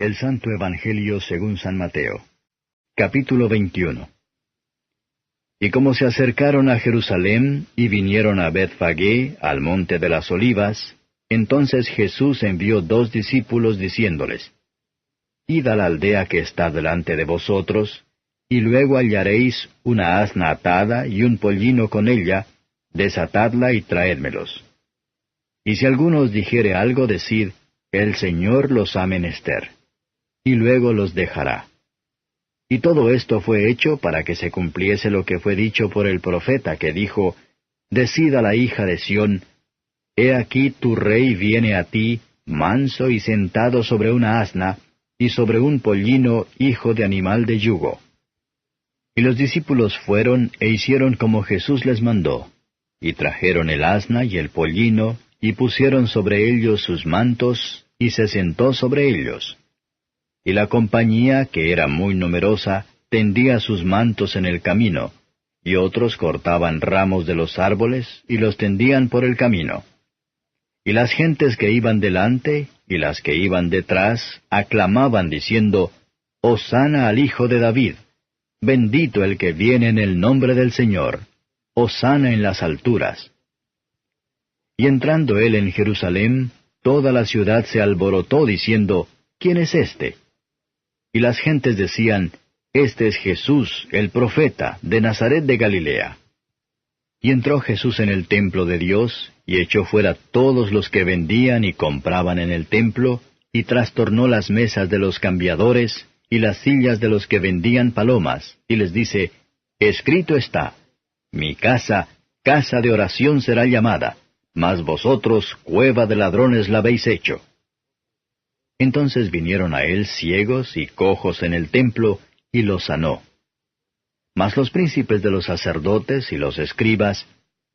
El Santo Evangelio según San Mateo. Capítulo 21. Y como se acercaron a Jerusalén y vinieron a Betfagé, al monte de las Olivas, entonces Jesús envió 2 discípulos diciéndoles: Id a la aldea que está delante de vosotros, y luego hallaréis una asna atada y un pollino con ella, desatadla y traédmelos. Y si alguno os dijere algo, decid: El Señor los ha menester. Y luego los dejará. Y todo esto fue hecho para que se cumpliese lo que fue dicho por el profeta, que dijo: Decid a la hija de Sión: He aquí tu rey viene a ti, manso y sentado sobre una asna, y sobre un pollino, hijo de animal de yugo. Y los discípulos fueron e hicieron como Jesús les mandó, y trajeron el asna y el pollino, y pusieron sobre ellos sus mantos, y se sentó sobre ellos. Y la compañía, que era muy numerosa, tendía sus mantos en el camino, y otros cortaban ramos de los árboles, y los tendían por el camino. Y las gentes que iban delante, y las que iban detrás, aclamaban diciendo: Hosana al Hijo de David, bendito el que viene en el nombre del Señor, Hosana en las alturas. Y entrando él en Jerusalén, toda la ciudad se alborotó diciendo: ¿Quién es éste? Y las gentes decían: Este es Jesús, el profeta, de Nazaret de Galilea. Y entró Jesús en el templo de Dios, y echó fuera todos los que vendían y compraban en el templo, y trastornó las mesas de los cambiadores, y las sillas de los que vendían palomas, y les dice: Escrito está: Mi casa, casa de oración será llamada, mas vosotros cueva de ladrones la habéis hecho. Entonces vinieron a él ciegos y cojos en el templo, y los sanó. Mas los príncipes de los sacerdotes y los escribas,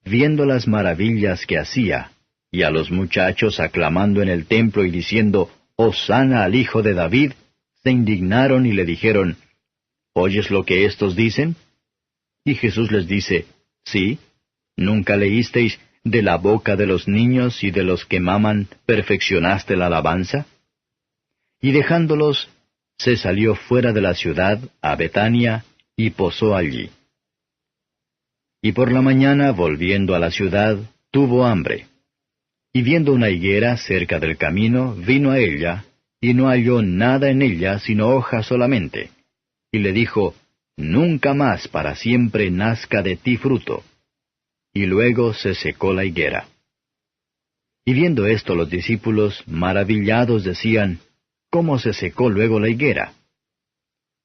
viendo las maravillas que hacía, y a los muchachos aclamando en el templo y diciendo: Hosana al Hijo de David, se indignaron y le dijeron: ¿Oyes lo que éstos dicen? Y Jesús les dice: Sí, ¿nunca leísteis: De la boca de los niños y de los que maman perfeccionaste la alabanza? Y dejándolos, se salió fuera de la ciudad, a Betania, y posó allí. Y por la mañana, volviendo a la ciudad, tuvo hambre. Y viendo una higuera cerca del camino, vino a ella, y no halló nada en ella sino hojas solamente. Y le dijo: Nunca más para siempre nazca de ti fruto. Y luego se secó la higuera. Y viendo esto los discípulos, maravillados, decían: ¿Cómo se secó luego la higuera?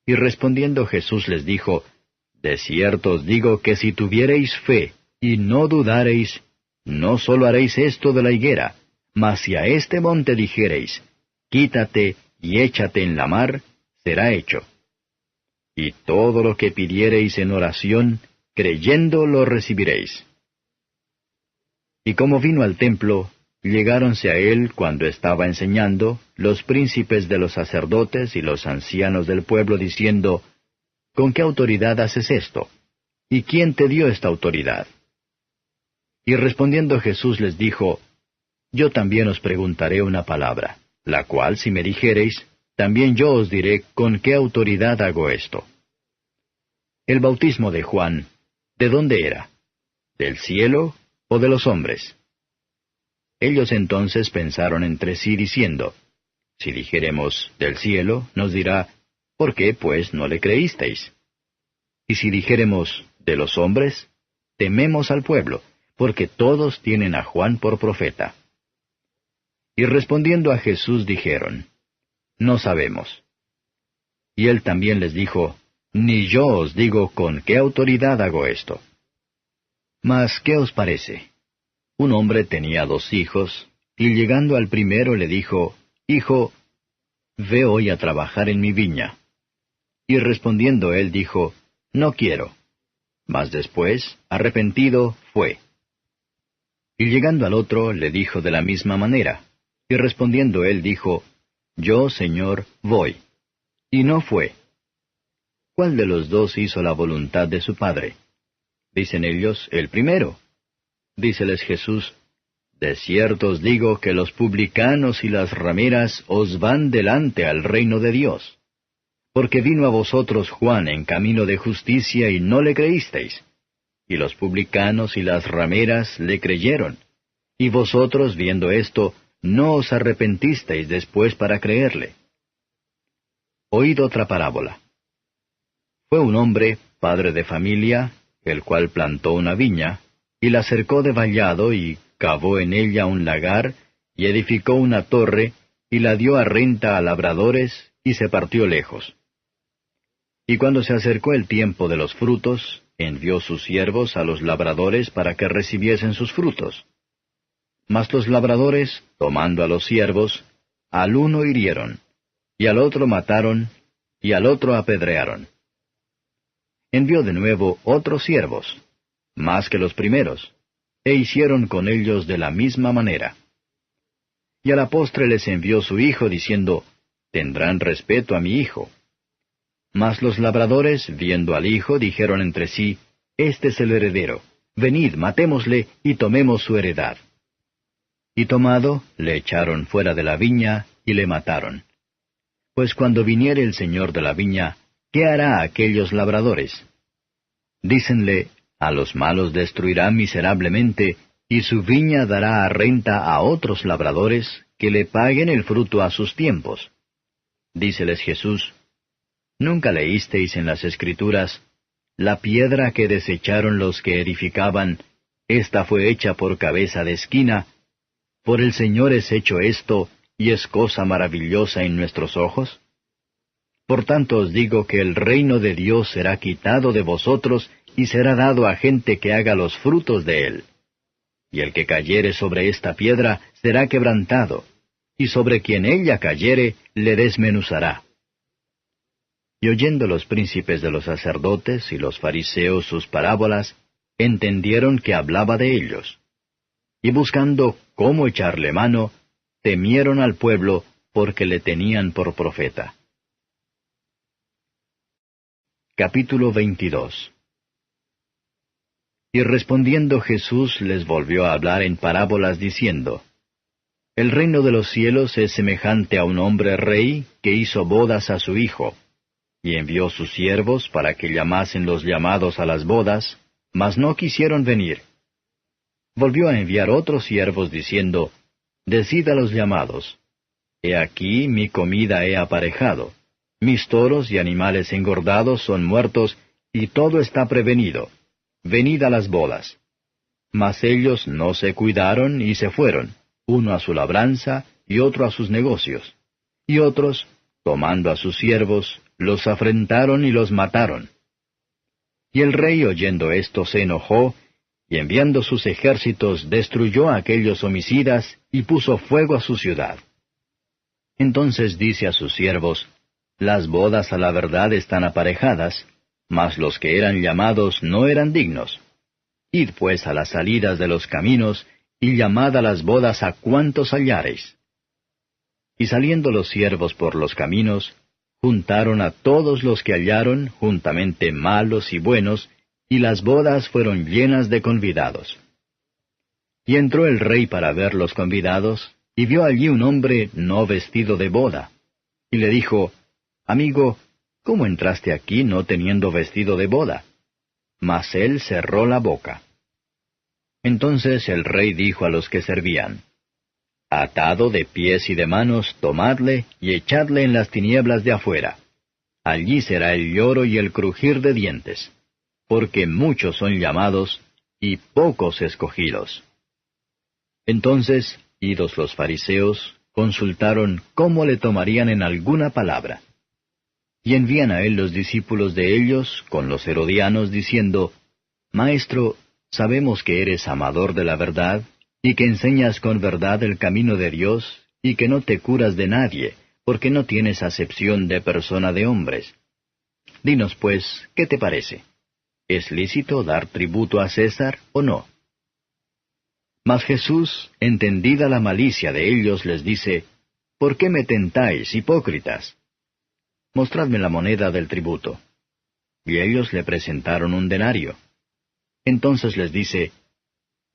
Y respondiendo Jesús les dijo: De cierto os digo que si tuviereis fe, y no dudareis, no sólo haréis esto de la higuera, mas si a este monte dijereis: Quítate y échate en la mar, será hecho. Y todo lo que pidiereis en oración, creyendo lo recibiréis. Y como vino al templo, llegáronse a él cuando estaba enseñando los príncipes de los sacerdotes y los ancianos del pueblo, diciendo: ¿Con qué autoridad haces esto? ¿Y quién te dio esta autoridad? Y respondiendo Jesús les dijo: Yo también os preguntaré una palabra, la cual si me dijereis, también yo os diré con qué autoridad hago esto. El bautismo de Juan, ¿de dónde era? ¿Del cielo o de los hombres? Ellos entonces pensaron entre sí, diciendo: Si dijéremos: Del cielo, nos dirá: ¿Por qué, pues, no le creísteis? Y si dijéremos: De los hombres, tememos al pueblo, porque todos tienen a Juan por profeta. Y respondiendo a Jesús dijeron: No sabemos. Y él también les dijo: Ni yo os digo con qué autoridad hago esto. Mas, ¿qué os parece? Un hombre tenía 2 hijos, y llegando al primero le dijo: Hijo, ve hoy a trabajar en mi viña. Y respondiendo él dijo: No quiero. Mas después, arrepentido, fue. Y llegando al otro le dijo de la misma manera. Y respondiendo él dijo: Yo, Señor, voy. Y no fue. ¿Cuál de los 2 hizo la voluntad de su padre? Dicen ellos: El primero. Díceles Jesús: De cierto os digo que los publicanos y las rameras os van delante al reino de Dios. Porque vino a vosotros Juan en camino de justicia y no le creísteis. Y los publicanos y las rameras le creyeron. Y vosotros, viendo esto, no os arrepentisteis después para creerle. Oíd otra parábola. Fue un hombre, padre de familia, el cual plantó una viña, y la cercó de vallado, y cavó en ella un lagar, y edificó una torre, y la dio a renta a labradores, y se partió lejos. Y cuando se acercó el tiempo de los frutos, envió sus siervos a los labradores para que recibiesen sus frutos. Mas los labradores, tomando a los siervos, al uno hirieron, y al otro mataron, y al otro apedrearon. Envió de nuevo otros siervos, más que los primeros, e hicieron con ellos de la misma manera. Y a la postre les envió su hijo, diciendo, Tendrán respeto a mi hijo. Mas los labradores, viendo al hijo, dijeron entre sí, Este es el heredero, venid, matémosle, y tomemos su heredad. Y tomado, le echaron fuera de la viña, y le mataron. Pues cuando viniere el señor de la viña, ¿qué hará a aquellos labradores? Dícenle, a los malos destruirá miserablemente, y su viña dará a renta a otros labradores, que le paguen el fruto a sus tiempos. Díceles Jesús, ¿nunca leísteis en las Escrituras, la piedra que desecharon los que edificaban, esta fue hecha por cabeza de esquina? ¿Por el Señor es hecho esto, y es cosa maravillosa en nuestros ojos? Por tanto os digo que el reino de Dios será quitado de vosotros, y será dado a gente que haga los frutos de él. Y el que cayere sobre esta piedra será quebrantado, y sobre quien ella cayere le desmenuzará. Y oyendo los príncipes de los sacerdotes y los fariseos sus parábolas, entendieron que hablaba de ellos. Y buscando cómo echarle mano, temieron al pueblo, porque le tenían por profeta. Capítulo 22. Y respondiendo Jesús les volvió a hablar en parábolas diciendo, El reino de los cielos es semejante a un hombre rey que hizo bodas a su hijo, y envió sus siervos para que llamasen los llamados a las bodas, mas no quisieron venir. Volvió a enviar otros siervos diciendo, Decid a los llamados, He aquí mi comida he aparejado, mis toros y animales engordados son muertos, y todo está prevenido. Venid a las bodas. Mas ellos no se cuidaron y se fueron, uno a su labranza y otro a sus negocios. Y otros, tomando a sus siervos, los afrentaron y los mataron. Y el rey oyendo esto se enojó, y enviando sus ejércitos destruyó a aquellos homicidas y puso fuego a su ciudad. Entonces dice a sus siervos, Las bodas a la verdad están aparejadas, mas los que eran llamados no eran dignos. Id pues a las salidas de los caminos, y llamad a las bodas a cuantos hallareis. Y saliendo los siervos por los caminos, juntaron a todos los que hallaron, juntamente malos y buenos, y las bodas fueron llenas de convidados. Y entró el rey para ver los convidados, y vio allí un hombre no vestido de boda. Y le dijo, Amigo, ¿cómo entraste aquí no teniendo vestido de boda? Mas él cerró la boca. Entonces el rey dijo a los que servían, Atado de pies y de manos, tomadle y echadle en las tinieblas de afuera. Allí será el lloro y el crujir de dientes, porque muchos son llamados y pocos escogidos. Entonces, idos los fariseos, consultaron cómo le tomarían en alguna palabra. Y envían a él los discípulos de ellos con los herodianos, diciendo, Maestro, sabemos que eres amador de la verdad, y que enseñas con verdad el camino de Dios, y que no te curas de nadie, porque no tienes acepción de persona de hombres. Dinos pues, ¿qué te parece? ¿Es lícito dar tributo a César o no? Mas Jesús, entendida la malicia de ellos, les dice, ¿Por qué me tentáis, hipócritas? Mostradme la moneda del tributo. Y ellos le presentaron un denario. Entonces les dice,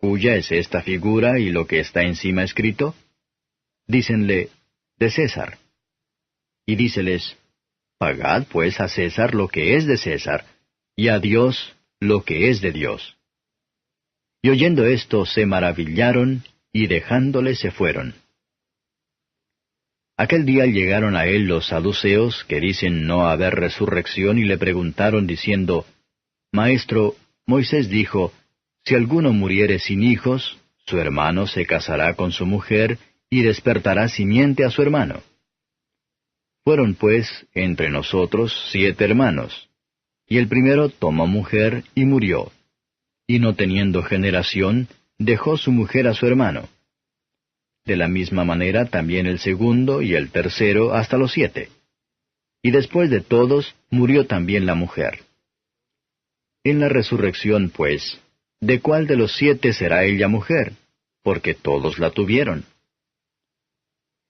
¿Cuya es esta figura y lo que está encima escrito? Dícenle, de César. Y díceles, pagad pues a César lo que es de César, y a Dios lo que es de Dios. Y oyendo esto se maravillaron, y dejándole se fueron. Aquel día llegaron a él los saduceos, que dicen no haber resurrección, y le preguntaron diciendo, Maestro, Moisés dijo, si alguno muriere sin hijos, su hermano se casará con su mujer, y despertará simiente a su hermano. Fueron pues entre nosotros 7 hermanos, y el primero tomó mujer y murió, y no teniendo generación, dejó su mujer a su hermano. De la misma manera también el segundo y el tercero hasta los 7. Y después de todos murió también la mujer. En la resurrección, pues, ¿de cuál de los 7 será ella mujer? Porque todos la tuvieron.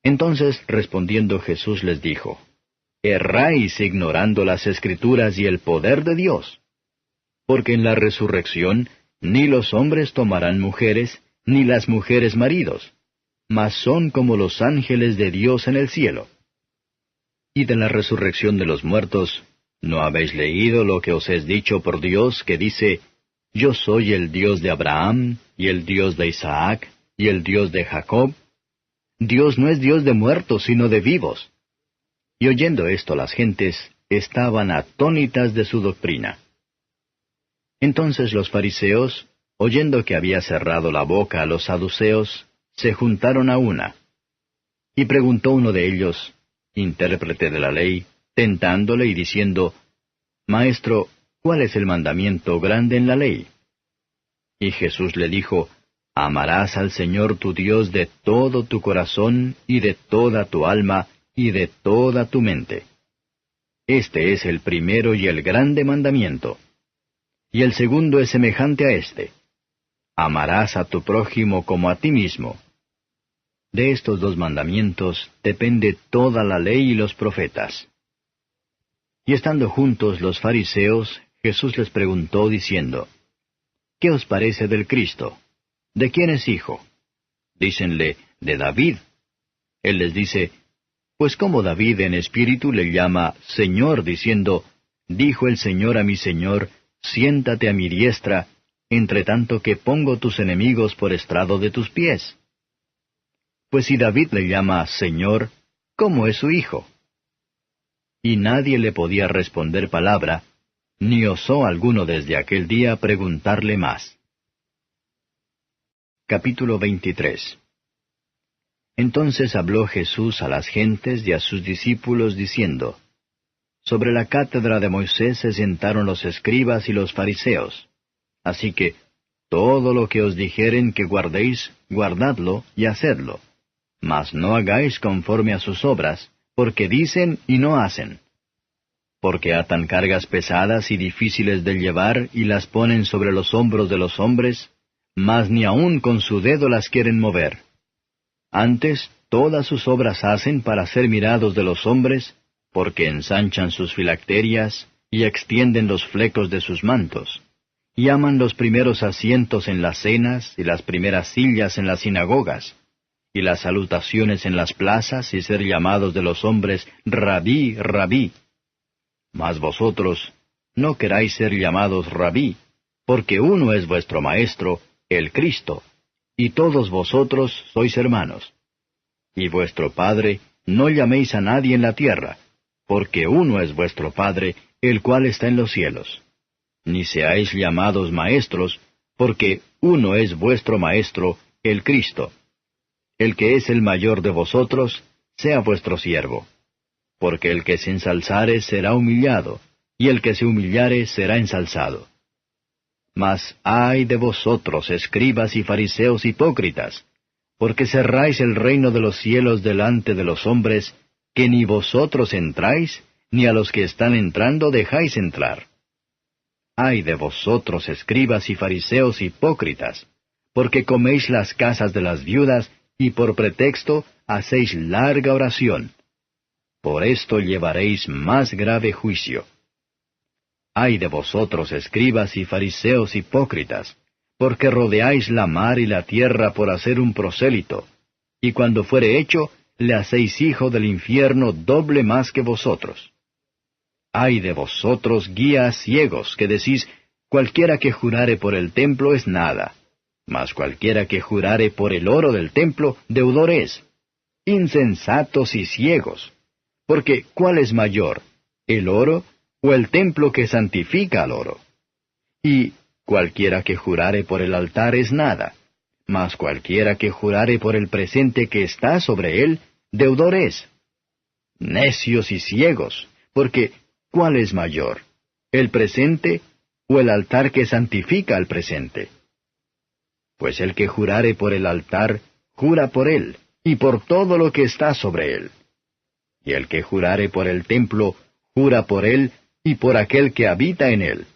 Entonces respondiendo Jesús les dijo, Erráis ignorando las Escrituras y el poder de Dios. Porque en la resurrección ni los hombres tomarán mujeres, ni las mujeres maridos, mas son como los ángeles de Dios en el cielo. Y de la resurrección de los muertos, ¿no habéis leído lo que os es dicho por Dios, que dice, Yo soy el Dios de Abraham, y el Dios de Isaac, y el Dios de Jacob? Dios no es Dios de muertos, sino de vivos. Y oyendo esto las gentes estaban atónitas de su doctrina. Entonces los fariseos, oyendo que había cerrado la boca a los saduceos, se juntaron a una. Y preguntó uno de ellos, intérprete de la ley, tentándole y diciendo, Maestro, ¿cuál es el mandamiento grande en la ley? Y Jesús le dijo, Amarás al Señor tu Dios de todo tu corazón, y de toda tu alma, y de toda tu mente. Este es el primero y el grande mandamiento. Y el segundo es semejante a este. Amarás a tu prójimo como a ti mismo. De estos 2 mandamientos depende toda la ley y los profetas. Y estando juntos los fariseos, Jesús les preguntó diciendo, ¿Qué os parece del Cristo? ¿De quién es hijo? Dícenle, de David. Él les dice, pues como David en espíritu le llama Señor, diciendo, dijo el Señor a mi Señor, siéntate a mi diestra, entre tanto que pongo tus enemigos por estrado de tus pies. Pues si David le llama Señor, ¿cómo es su hijo? Y nadie le podía responder palabra, ni osó alguno desde aquel día preguntarle más. Capítulo 23. Entonces habló Jesús a las gentes y a sus discípulos diciendo, Sobre la cátedra de Moisés se sentaron los escribas y los fariseos. Así que, todo lo que os dijeren que guardéis, guardadlo y hacedlo. Mas no hagáis conforme a sus obras, porque dicen y no hacen. Porque atan cargas pesadas y difíciles de llevar y las ponen sobre los hombros de los hombres, mas ni aun con su dedo las quieren mover. Antes, todas sus obras hacen para ser mirados de los hombres, porque ensanchan sus filacterias y extienden los flecos de sus mantos, y aman los primeros asientos en las cenas y las primeras sillas en las sinagogas, y las salutaciones en las plazas y ser llamados de los hombres Rabí, Rabí. Mas vosotros no queráis ser llamados Rabí, porque uno es vuestro Maestro, el Cristo, y todos vosotros sois hermanos. Y vuestro Padre no llaméis a nadie en la tierra, porque uno es vuestro Padre, el cual está en los cielos. Ni seáis llamados maestros, porque uno es vuestro Maestro, el Cristo. El que es el mayor de vosotros, sea vuestro siervo. Porque el que se ensalzare será humillado, y el que se humillare será ensalzado. Mas ay de vosotros, escribas y fariseos hipócritas, porque cerráis el reino de los cielos delante de los hombres, que ni vosotros entráis, ni a los que están entrando dejáis entrar. Ay de vosotros, escribas y fariseos hipócritas, porque coméis las casas de las viudas, y por pretexto hacéis larga oración. Por esto llevaréis más grave juicio. Ay de vosotros, escribas y fariseos hipócritas, porque rodeáis la mar y la tierra por hacer un prosélito, y cuando fuere hecho, le hacéis hijo del infierno doble más que vosotros. Ay de vosotros, guías ciegos, que decís, cualquiera que jurare por el templo es nada, mas cualquiera que jurare por el oro del templo, deudor es. Insensatos y ciegos, porque ¿cuál es mayor, el oro o el templo que santifica al oro? Y cualquiera que jurare por el altar es nada, mas cualquiera que jurare por el presente que está sobre él, deudor es. Necios y ciegos, porque ¿cuál es mayor, el presente o el altar que santifica al presente? Pues el que jurare por el altar, jura por él, y por todo lo que está sobre él. Y el que jurare por el templo, jura por él, y por aquel que habita en él.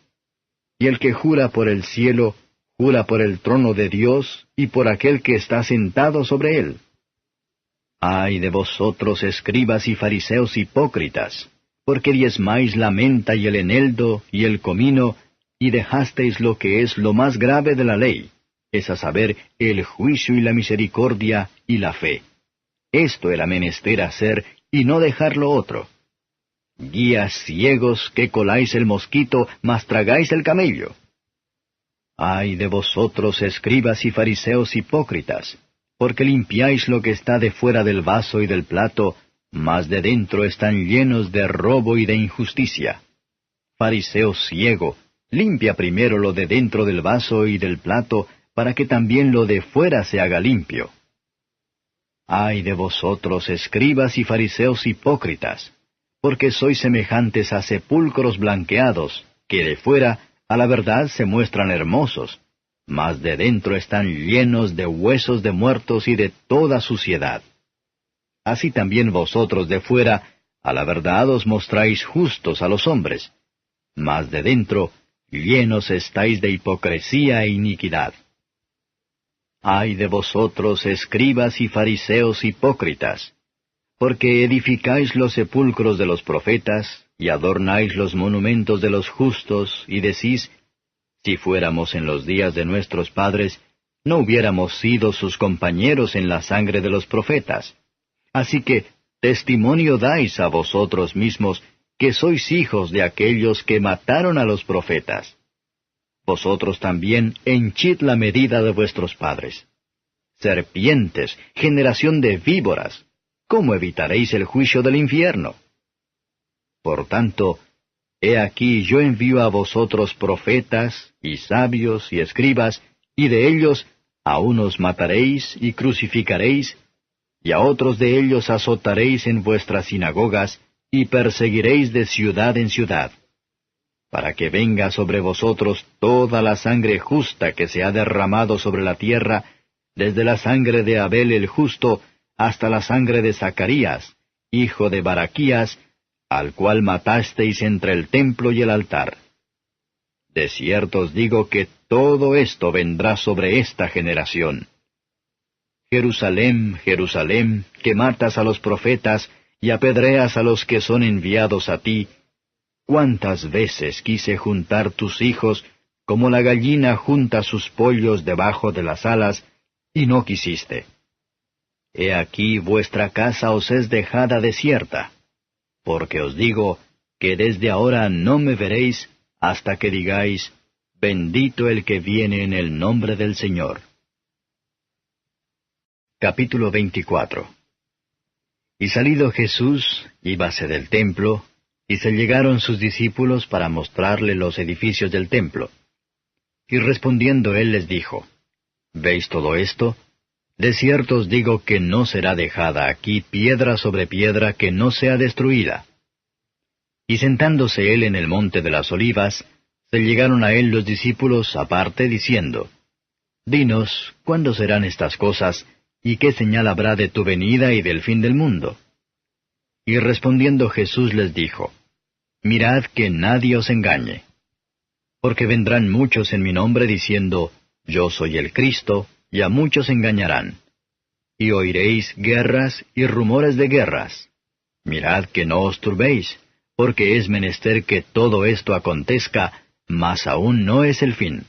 Y el que jura por el cielo, jura por el trono de Dios, y por aquel que está sentado sobre él. Ay de vosotros, escribas y fariseos hipócritas, porque diezmáis la menta y el eneldo y el comino, y dejasteis lo que es lo más grave de la ley, es a saber, el juicio y la misericordia y la fe. Esto era menester hacer, y no dejar lo otro. Guías ciegos que coláis el mosquito, mas tragáis el camello. Ay de vosotros, escribas y fariseos hipócritas, porque limpiáis lo que está de fuera del vaso y del plato, mas de dentro están llenos de robo y de injusticia. Fariseo ciego, limpia primero lo de dentro del vaso y del plato, para que también lo de fuera se haga limpio. Ay de vosotros, escribas y fariseos hipócritas, porque sois semejantes a sepulcros blanqueados, que de fuera a la verdad se muestran hermosos, mas de dentro están llenos de huesos de muertos y de toda suciedad. Así también vosotros de fuera a la verdad os mostráis justos a los hombres, mas de dentro llenos estáis de hipocresía e iniquidad. Ay de vosotros, escribas y fariseos hipócritas, porque edificáis los sepulcros de los profetas, y adornáis los monumentos de los justos, y decís, si fuéramos en los días de nuestros padres, no hubiéramos sido sus compañeros en la sangre de los profetas. Así que testimonio dais a vosotros mismos que sois hijos de aquellos que mataron a los profetas. Vosotros también henchid la medida de vuestros padres. Serpientes, generación de víboras, ¿cómo evitaréis el juicio del infierno? Por tanto, he aquí yo envío a vosotros profetas, y sabios, y escribas, y de ellos a unos mataréis y crucificaréis, y a otros de ellos azotaréis en vuestras sinagogas, y perseguiréis de ciudad en ciudad, para que venga sobre vosotros toda la sangre justa que se ha derramado sobre la tierra, desde la sangre de Abel el justo, hasta la sangre de Zacarías, hijo de Baraquías, al cual matasteis entre el templo y el altar. De cierto os digo que todo esto vendrá sobre esta generación. Jerusalem, Jerusalem, que matas a los profetas y apedreas a los que son enviados a ti, ¿cuántas veces quise juntar tus hijos, como la gallina junta sus pollos debajo de las alas, y no quisiste? He aquí vuestra casa os es dejada desierta, porque os digo que desde ahora no me veréis hasta que digáis, bendito el que viene en el nombre del Señor. Capítulo 24. Y salido Jesús, íbase del templo, y se llegaron sus discípulos para mostrarle los edificios del templo. Y respondiendo él les dijo, ¿veis todo esto? De cierto os digo que no será dejada aquí piedra sobre piedra que no sea destruida. Y sentándose él en el monte de las olivas, se llegaron a él los discípulos aparte diciendo, Dinos, ¿cuándo serán estas cosas, y qué señal habrá de tu venida y del fin del mundo? Y respondiendo Jesús les dijo, Mirad que nadie os engañe. Porque vendrán muchos en mi nombre diciendo, Yo soy el Cristo, y a muchos engañarán. Y oiréis guerras y rumores de guerras. Mirad que no os turbéis, porque es menester que todo esto acontezca, mas aún no es el fin.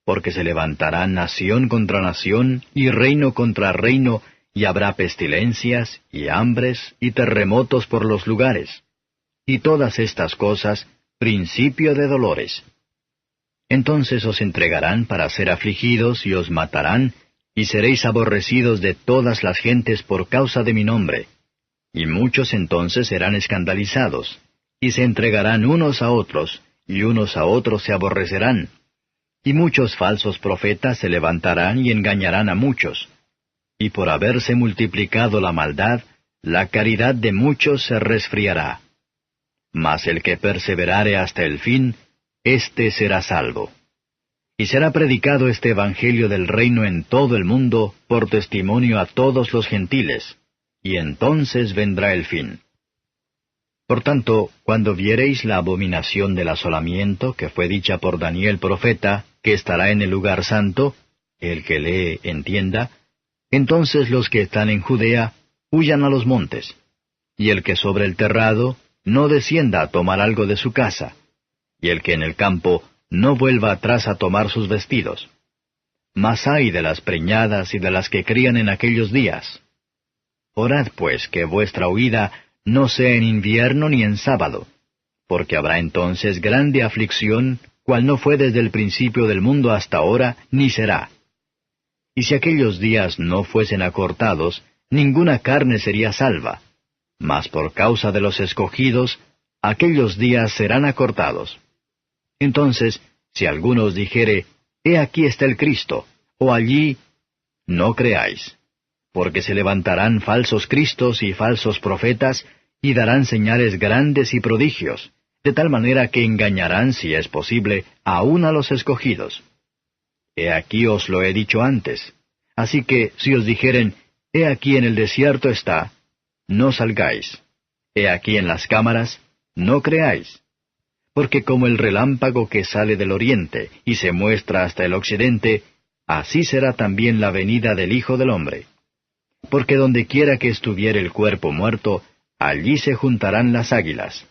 porque se levantará nación contra nación, y reino contra reino, y habrá pestilencias, y hambres, y terremotos por los lugares. Y todas estas cosas, principio de dolores. Entonces os entregarán para ser afligidos, y os matarán, y seréis aborrecidos de todas las gentes por causa de mi nombre. Y muchos entonces serán escandalizados, y se entregarán unos a otros, y unos a otros se aborrecerán. Y muchos falsos profetas se levantarán y engañarán a muchos. Y por haberse multiplicado la maldad, la caridad de muchos se resfriará. Mas el que perseverare hasta el fin, éste será salvo. Y será predicado este Evangelio del reino en todo el mundo, por testimonio a todos los gentiles, y entonces vendrá el fin. Por tanto, cuando viereis la abominación del asolamiento, que fue dicha por Daniel profeta, que estará en el lugar santo, el que lee entienda, entonces los que están en Judea, huyan a los montes, y el que sobre el terrado, no descienda a tomar algo de su casa, y el que en el campo, no vuelva atrás a tomar sus vestidos. Mas ay de las preñadas y de las que crían en aquellos días. Orad pues que vuestra huida no sea en invierno ni en sábado, porque habrá entonces grande aflicción, cual no fue desde el principio del mundo hasta ahora, ni será. Y si aquellos días no fuesen acortados, ninguna carne sería salva. Mas por causa de los escogidos, aquellos días serán acortados. Entonces, si alguno os dijere, He aquí está el Cristo, o allí, no creáis, porque se levantarán falsos cristos y falsos profetas, y darán señales grandes y prodigios, de tal manera que engañarán, si es posible, aun a los escogidos. He aquí os lo he dicho antes. Así que, si os dijeren, He aquí en el desierto está, no salgáis. He aquí en las cámaras, no creáis. Porque como el relámpago que sale del oriente, y se muestra hasta el occidente, así será también la venida del Hijo del Hombre. Porque donde quiera que estuviere el cuerpo muerto, allí se juntarán las águilas.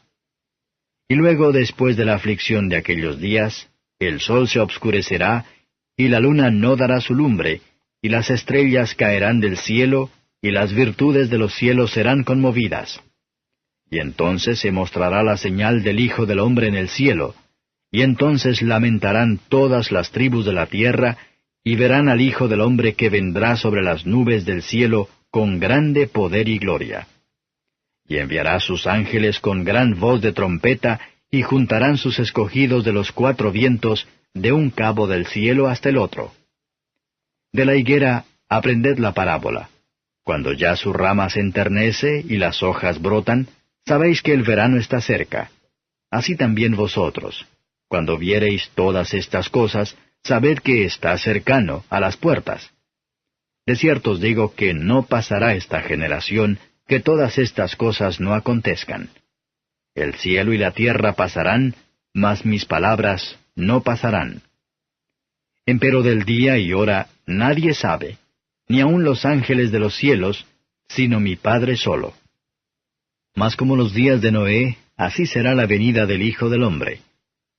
Y luego, después de la aflicción de aquellos días, el sol se obscurecerá, y la luna no dará su lumbre, y las estrellas caerán del cielo, y las virtudes de los cielos serán conmovidas. Y entonces se mostrará la señal del Hijo del Hombre en el cielo, y entonces lamentarán todas las tribus de la tierra, y verán al Hijo del Hombre que vendrá sobre las nubes del cielo con grande poder y gloria. Y enviará sus ángeles con gran voz de trompeta, y juntarán sus escogidos de los cuatro vientos, de un cabo del cielo hasta el otro. De la higuera aprended la parábola. Cuando ya su rama se enternece y las hojas brotan, sabéis que el verano está cerca. Así también vosotros, cuando viereis todas estas cosas, sabed que está cercano, a las puertas. De cierto os digo que no pasará esta generación, que todas estas cosas no acontezcan. El cielo y la tierra pasarán, mas mis palabras no pasarán. Empero del día y hora nadie sabe, ni aun los ángeles de los cielos, sino mi Padre solo. Mas como los días de Noé, así será la venida del Hijo del Hombre.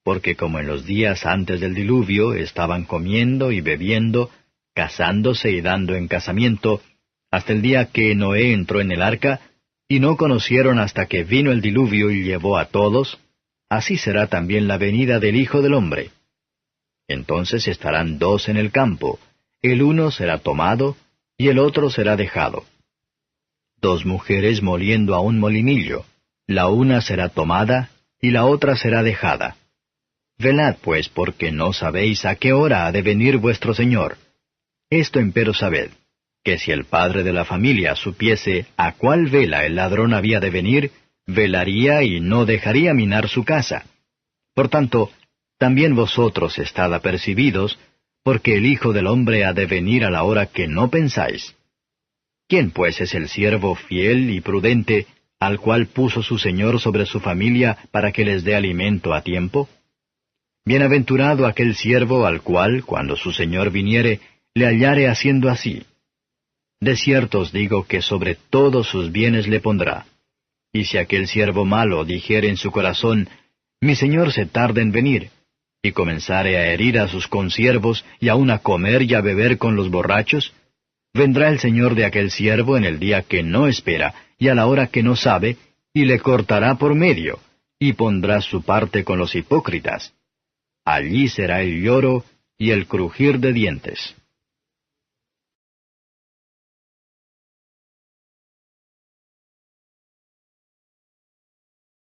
Porque como en los días antes del diluvio estaban comiendo y bebiendo, casándose y dando en casamiento, hasta el día que Noé entró en el arca, y no conocieron hasta que vino el diluvio y llevó a todos, así será también la venida del Hijo del Hombre. Entonces estarán dos en el campo, el uno será tomado, y el otro será dejado. Dos mujeres moliendo a un molinillo, la una será tomada, y la otra será dejada. Velad pues, porque no sabéis a qué hora ha de venir vuestro Señor. Esto empero sabed, que si el padre de la familia supiese a cuál vela el ladrón había de venir, velaría y no dejaría minar su casa. Por tanto, también vosotros estad apercibidos, porque el Hijo del Hombre ha de venir a la hora que no pensáis. ¿Quién pues es el siervo fiel y prudente, al cual puso su Señor sobre su familia para que les dé alimento a tiempo? Bienaventurado aquel siervo al cual, cuando su Señor viniere, le hallare haciendo así. De cierto os digo que sobre todos sus bienes le pondrá. Y si aquel siervo malo dijere en su corazón, mi Señor se tarda en venir, y comenzare a herir a sus consiervos, y aun a comer y a beber con los borrachos, vendrá el señor de aquel siervo en el día que no espera, y a la hora que no sabe, y le cortará por medio, y pondrá su parte con los hipócritas. Allí será el lloro y el crujir de dientes.